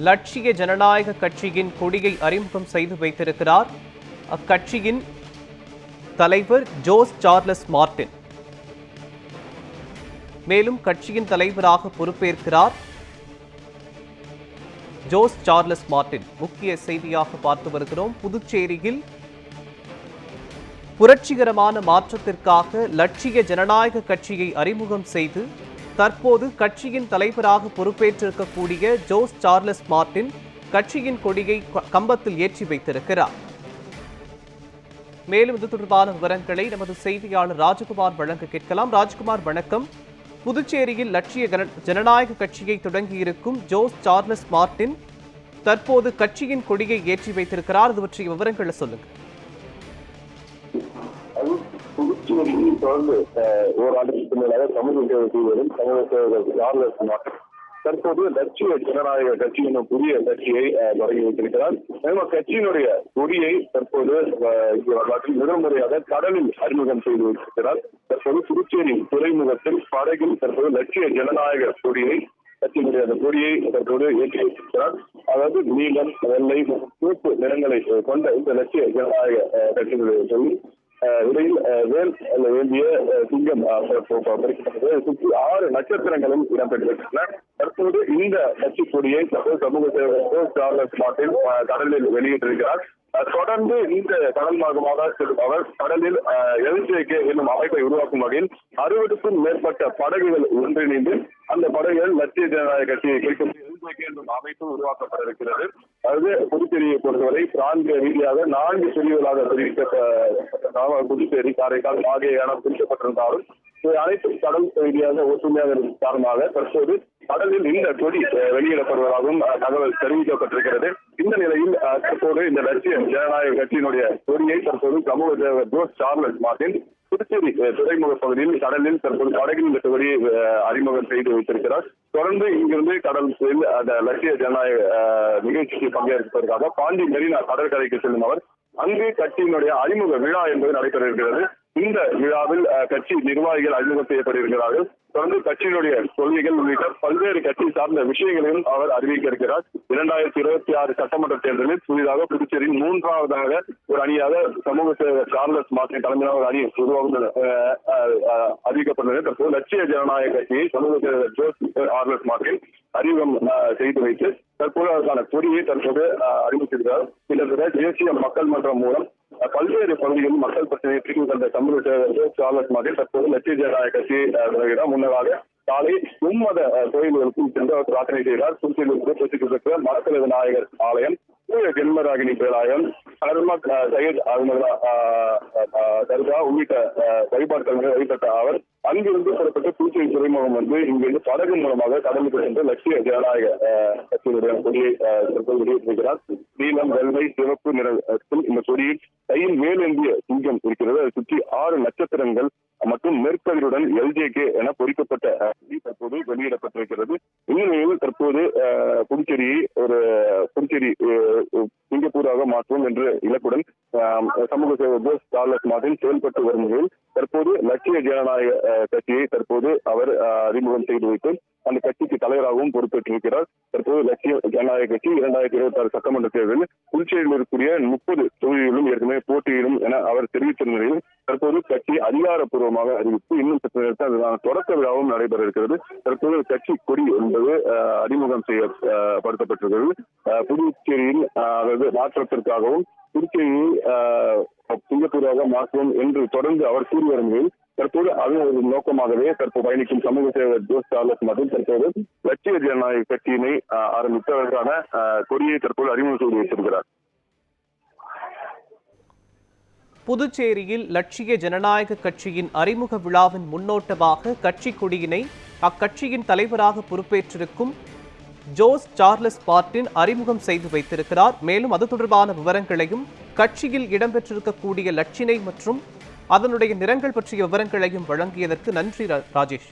லட்சிய ஜனநாயக கட்சியின் கொடியை அறிமுகம் செய்து வைத்திருக்கிறார் அக்கட்சியின் தலைவர் ஜோஸ் சார்லஸ் மார்டின். மேலும் கட்சியின் தலைவராக பொறுப்பேற்கிறார் ஜோஸ் சார்லஸ் மார்டின். முக்கிய செய்தியாக பார்த்து வருகிறோம். புதுச்சேரியில் புரட்சிகரமான மாற்றத்திற்காக லட்சிய ஜனநாயக கட்சியை அறிமுகம் செய்து தற்போது கட்சியின் தலைவராக பொறுப்பேற்றிருக்கக்கூடிய ஜோஸ் சார்லஸ் மார்டின் கட்சியின் கொடியை கம்பத்தில் ஏற்றி வைத்திருக்கிறார். மேலும் இது தொடர்பான விவரங்களை நமது செய்தியாளர் ராஜகுமார் வழங்க கேட்கலாம். ராஜ்குமார், வணக்கம். புதுச்சேரியில் லட்சிய ஜனநாயக கட்சியை தொடங்கியிருக்கும் ஜோஸ் சார்லஸ் மார்டின் தற்போது கட்சியின் கொடியை ஏற்றி வைத்திருக்கிறார். இது பற்றிய விவரங்களை சொல்லுங்க. புதுச்சேரியில் தொடர்ந்து ஓராண்டுக்கு மேலாக சமூக சேவை செய்வதும் சமூக சேவகர் சார்லஸ் மார்டின் தற்போது லட்சிய ஜனநாயக கட்சி என்னும் புதிய கட்சியை தொடங்கி வைத்திருக்கிறார். மேலும் கட்சியினுடைய கொடியை தற்போது வரலாற்றில் முதல் முறையாக கடலில் அறிமுகம் செய்து வைத்திருக்கிறார். தற்போது புதுச்சேரி துறைமுகத்தில் படகில் தற்போது லட்சிய ஜனநாயக கொடியை கட்சியினுடைய அந்த கொடியை தற்போது ஏற்றி வைத்திருக்கிறார். அதாவது நீலம், வெள்ளை, சிவப்பு நிறங்களை கொண்ட இந்த லட்சிய ஜனநாயக கட்சியினுடைய சொல்லி இடையில் வேல் வேண்டிய சிங்கம் சுற்றி 6 நட்சத்திரங்களும் இடம்பெற்றிருக்கின்றன. தற்போது இந்த கட்சி கொடியை சமூக சேவகர் சார்லஸ் மார்டின் கடலில் வெளியிட்டிருக்கிறார். தொடர்ந்து இந்த கடல் மார்க்கமாக செல்லும் அவர் கடலில் LJK என்னும் அமைப்பை உருவாக்கும் வகையில் 60க்கும் மேற்பட்ட படகுகள் ஒன்றிணைந்து அந்த படகுகள் லட்சிய ஜனநாயக கட்சியை குறிக்கும் LJK என்னும் அமைப்பு உருவாக்கப்பட இருக்கிறது. அதாவது புதுச்சேரியை பொறுத்தவரை பிராந்திய ரீதியாக 4 பிரிவுகளாக பிரிக்கப்பட்ட புதுச்சேரி, காரைக்கால், மாகே என பிரிக்கப்பட்டிருந்தாலும் அனைத்தும் கடல் ரீதியாக ஒற்றுமையாக இருக்கும் காரணமாக தற்போது கடலில் இந்த கொடி வெளியிடப்படுவதாகவும் தகவல் தெரிவிக்கப்பட்டிருக்கிறது. இந்த நிலையில் தற்போது இந்த லட்சிய ஜனநாயக கட்சியினுடைய கொடியை தற்போது சமூக சேவகர் ஜோஸ் சார்லஸ் மார்டின் புதுச்சேரி துறைமுக பகுதியில் கடலில் தற்போது படகில் இந்த கொடியை அறிமுகம் செய்து வைத்திருக்கிறார். தொடர்ந்து இங்கிருந்து கடலில் அந்த லட்சிய ஜனநாயக நிகழ்ச்சிக்கு பங்கேற்பதற்காக பாண்டி மெரினா கடற்கரைக்கு செல்லும் அவர் அங்கு கட்சியினுடைய அறிமுக விழா என்பது நடைபெற இருக்கிறது. இந்த விழாவில் கட்சி நிர்வாகிகள் அறிமுகம் செய்யப்பட்டிருக்கிறார்கள். தொடர்ந்து கட்சியினுடைய கொள்கைகள் உள்ளிட்ட பல்வேறு கட்சி சார்ந்த விஷயங்களையும் அவர் அறிவிக்க இருக்கிறார். 2026 சட்டமன்ற தேர்தலில் புதிதாக புதுச்சேரியில் 3வது ஒரு அணியாக சமூக சேவகர் சார்லஸ் மார்டின் தலைமையிலான ஒரு அணி உருவாகும் அறிவிக்கப்பட்டுள்ளது. தற்போது லட்சிய ஜனநாயக கட்சியை சமூக சேவகர் ஜோஸ் சார்லஸ் மார்டின் அறிமுகம் செய்து வைத்து தற்போது அதற்கான கொடியை தற்போது அறிவித்திருக்கிறார். கிட்டத்தட்ட தேசிய மக்கள் மன்றம் மூலம் பல்வேறு பகுதிகளில் மக்கள் பிரச்சனையை தீர்வு கண்ட சமூக சேவகர் சார்லஸ் மார்டின் தற்போது லட்சிய ஜனநாயக கட்சியை தொடங்குகிறார். முன்னதாக காலை மும்மத கோயில்களுக்கும் சென்று அவர் பிரார்த்தனை செய்கிறார். புதுச்சேரியில் பிரசித்தி பெற்ற மரக்கல விநாயகர் ஆலயம், ஜென்மராகினி பேராலயம், சையத் தர்கா உள்ளிட்ட வழிபாடுகளை வழிபட்ட அவர் அங்கிருந்து புறப்பட்டு புதுச்சேரி துறைமுகம் வந்து இங்கிருந்து படகு மூலமாக கடலுக்கு சென்று லட்சிய ஜனநாயக கட்சியினுடைய கொடியை வெளியிட்டிருக்கிறார். நீலம், வெள்ளை, சிவப்பு நிறத்தில் இந்த கொடியில் கையில் மேலேந்திய சிங்கம் இருக்கிறது. அதை சுற்றி 6 நட்சத்திரங்கள் மற்றும் நெற்கதிருடன் LJK என பொறிக்கப்பட்ட தற்போது வெளியிடப்பட்டிருக்கிறது. இந்நிலையில் தற்போது புதுச்சேரியை புதுச்சேரி சிங்கப்பூராக மாற்றும் என்ற இலக்குடன் சமூக சேவகர் ஜோஸ் சார்லஸ் மார்டின் செயல்பட்டு வரும் நிலையில் தற்போது லட்சிய ஜனநாயக கட்சியை தற்போது அவர் அறிமுகம் செய்து வைத்து அந்த கட்சிக்கு தலைவராகவும் பொறுப்பேற்றிருக்கிறார். தற்போது லட்சிய ஜனநாயக கட்சி 2026 சட்டமன்ற தேர்தலில் புதுச்சேரியில் இருக்கக்கூடிய 30 தொகுதிகளிலும் ஏற்கனவே போட்டியிடும் என அவர் தெரிவித்த நிலையில் தற்போது கட்சி அதிகாரப்பூர்வமாக அறிவித்து இன்னும் சற்று நேரத்தில் அதற்கான தொடக்க விழாவும் நடைபெற இருக்கிறது. தற்போது கட்சி கொடி என்பது அறிமுகம் செய்யப்படுத்தப்பட்டிருக்கிறது. புதுச்சேரியில் அதாவது மாற்றத்திற்காகவும் புதுச்சேரியை சிங்கப்பூராக மாற்றுவோம் என்று தொடர்ந்து அவர் கூறி வரும் நிலையில் தற்போது அது ஒரு நோக்கமாகவே தற்போது பயணிக்கும் சமூக சேவகர் ஜோஸ் சார்லஸ் மார்டின் தற்போது லட்சிய ஜனநாயக கட்சியினை ஆரம்பித்ததற்கான கொடியை தற்போது அறிமுகம் செய்து வைத்திருக்கிறார். புதுச்சேரியில் லட்சிய ஜனநாயக கட்சியின் அறிமுக விழாவின் முன்னோட்டமாக கட்சி கொடியினை அக்கட்சியின் தலைவராக பொறுப்பேற்றிருக்கும் ஜோஸ் சார்லஸ் மார்டின் அறிமுகம் செய்து வைத்திருக்கிறார். மேலும் அது தொடர்பான விவரங்களையும் கட்சியில் இடம்பெற்றிருக்கக்கூடிய லட்சினை மற்றும் அதனுடைய நிறங்கள் பற்றிய விவரங்களையும் வழங்கியதற்கு நன்றி ராஜேஷ்.